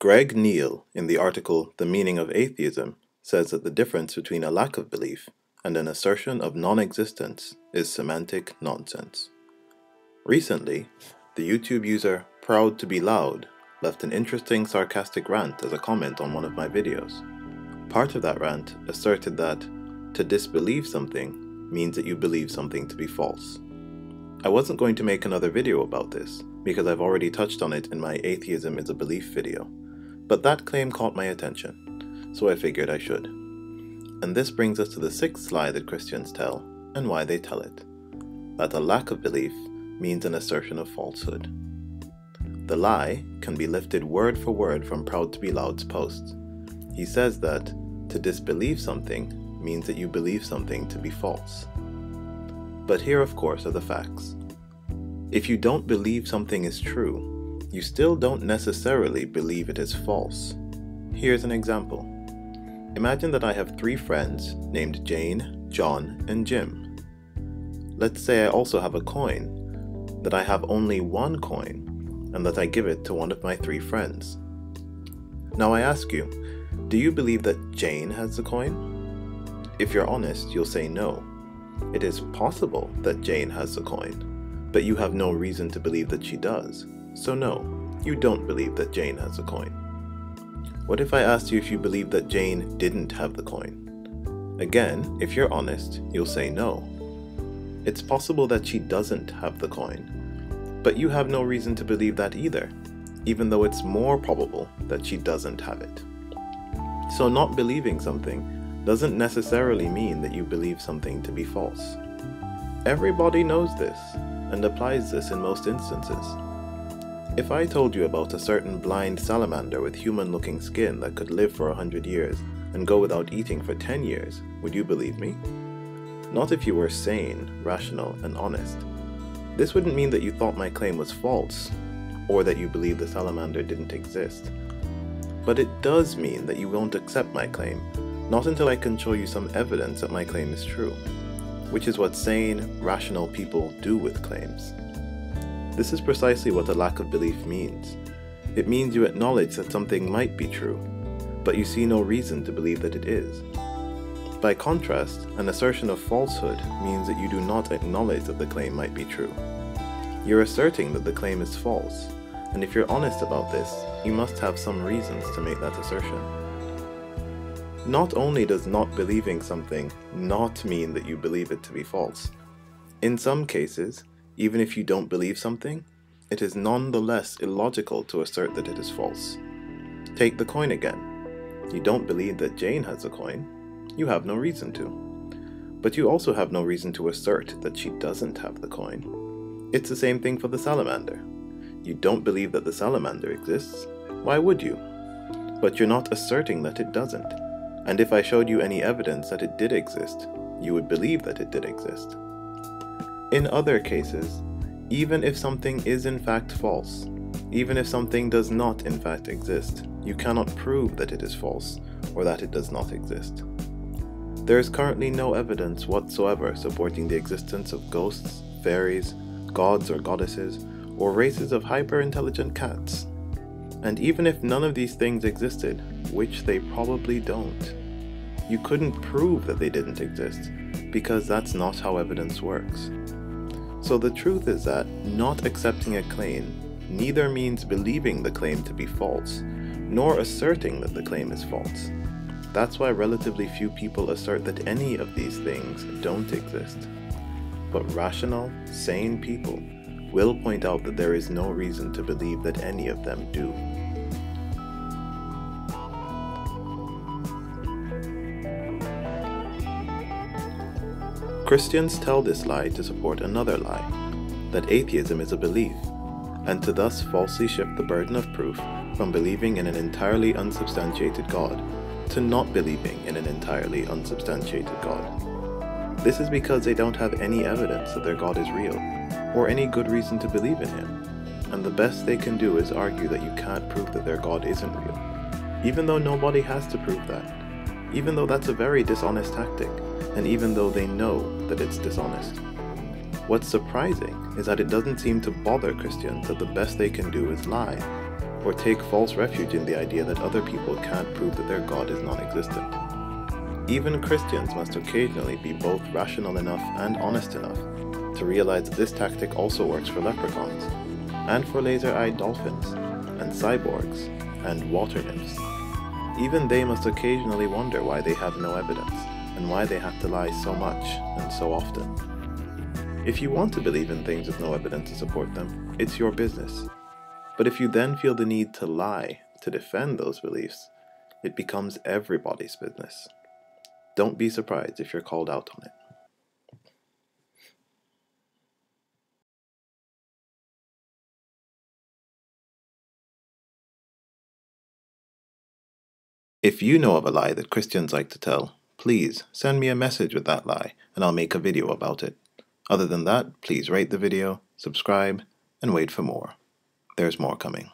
Greg Neal, in the article The Meaning of Atheism, says that the difference between a lack of belief and an assertion of non-existence is semantic nonsense. Recently, the YouTube user Proud to be Loud left an interesting sarcastic rant as a comment on one of my videos. Part of that rant asserted that to disbelieve something means that you believe something to be false. I wasn't going to make another video about this because I've already touched on it in my Atheism is a Belief video, but that claim caught my attention, so I figured I should. And this brings us to the sixth lie that Christians tell, and why they tell it: that a lack of belief means an assertion of falsehood. The lie can be lifted word for word from Proud to be Loud's post. He says that to disbelieve something means that you believe something to be false. But here, of course, are the facts. If you don't believe something is true, you still don't necessarily believe it is false. Here's an example. Imagine that I have 3 friends named Jane, John, and Jim. Let's say I also have a coin, that I have only one coin, and that I give it to one of my 3 friends. Now I ask you, do you believe that Jane has the coin? If you're honest, you'll say no. It is possible that Jane has the coin, but you have no reason to believe that she does. So no, you don't believe that Jane has the coin. What if I asked you if you believe that Jane didn't have the coin? Again, if you're honest, you'll say no. It's possible that she doesn't have the coin, but you have no reason to believe that either, even though it's more probable that she doesn't have it. So not believing something doesn't necessarily mean that you believe something to be false. Everybody knows this and applies this in most instances. If I told you about a certain blind salamander with human-looking skin that could live for 100 years and go without eating for 10 years, would you believe me? Not if you were sane, rational, and honest. This wouldn't mean that you thought my claim was false, or that you believe the salamander didn't exist. But it does mean that you won't accept my claim, not until I can show you some evidence that my claim is true, which is what sane, rational people do with claims. This is precisely what a lack of belief means. It means you acknowledge that something might be true, but you see no reason to believe that it is. By contrast, an assertion of falsehood means that you do not acknowledge that the claim might be true. You're asserting that the claim is false, and if you're honest about this, you must have some reasons to make that assertion. Not only does not believing something not mean that you believe it to be false, in some cases, even if you don't believe something, it is nonetheless illogical to assert that it is false. Take the coin again. You don't believe that Jane has a coin. You have no reason to. But you also have no reason to assert that she doesn't have the coin. It's the same thing for the salamander. You don't believe that the salamander exists. Why would you? But you're not asserting that it doesn't. And if I showed you any evidence that it did exist, you would believe that it did exist. In other cases, even if something is in fact false, even if something does not in fact exist, you cannot prove that it is false or that it does not exist. There is currently no evidence whatsoever supporting the existence of ghosts, fairies, gods or goddesses, or races of hyper-intelligent cats. And even if none of these things existed, which they probably don't, you couldn't prove that they didn't exist, because that's not how evidence works. So the truth is that not accepting a claim neither means believing the claim to be false, nor asserting that the claim is false. That's why relatively few people assert that any of these things don't exist. But rational, sane people will point out that there is no reason to believe that any of them do. Christians tell this lie to support another lie, that atheism is a belief, and to thus falsely shift the burden of proof from believing in an entirely unsubstantiated God to not believing in an entirely unsubstantiated God. This is because they don't have any evidence that their God is real, or any good reason to believe in him, and the best they can do is argue that you can't prove that their God isn't real, even though nobody has to prove that, even though that's a very dishonest tactic, and even though they know that it's dishonest. What's surprising is that it doesn't seem to bother Christians that the best they can do is lie. or take false refuge in the idea that other people can't prove that their God is non-existent. Even Christians must occasionally be both rational enough and honest enough to realize that this tactic also works for leprechauns, and for laser-eyed dolphins, and cyborgs, and water nymphs. Even they must occasionally wonder why they have no evidence, and why they have to lie so much and so often. If you want to believe in things with no evidence to support them, it's your business. But if you then feel the need to lie to defend those beliefs, it becomes everybody's business. Don't be surprised if you're called out on it. If you know of a lie that Christians like to tell, please send me a message with that lie and I'll make a video about it. Other than that, please rate the video, subscribe, and wait for more. There's more coming.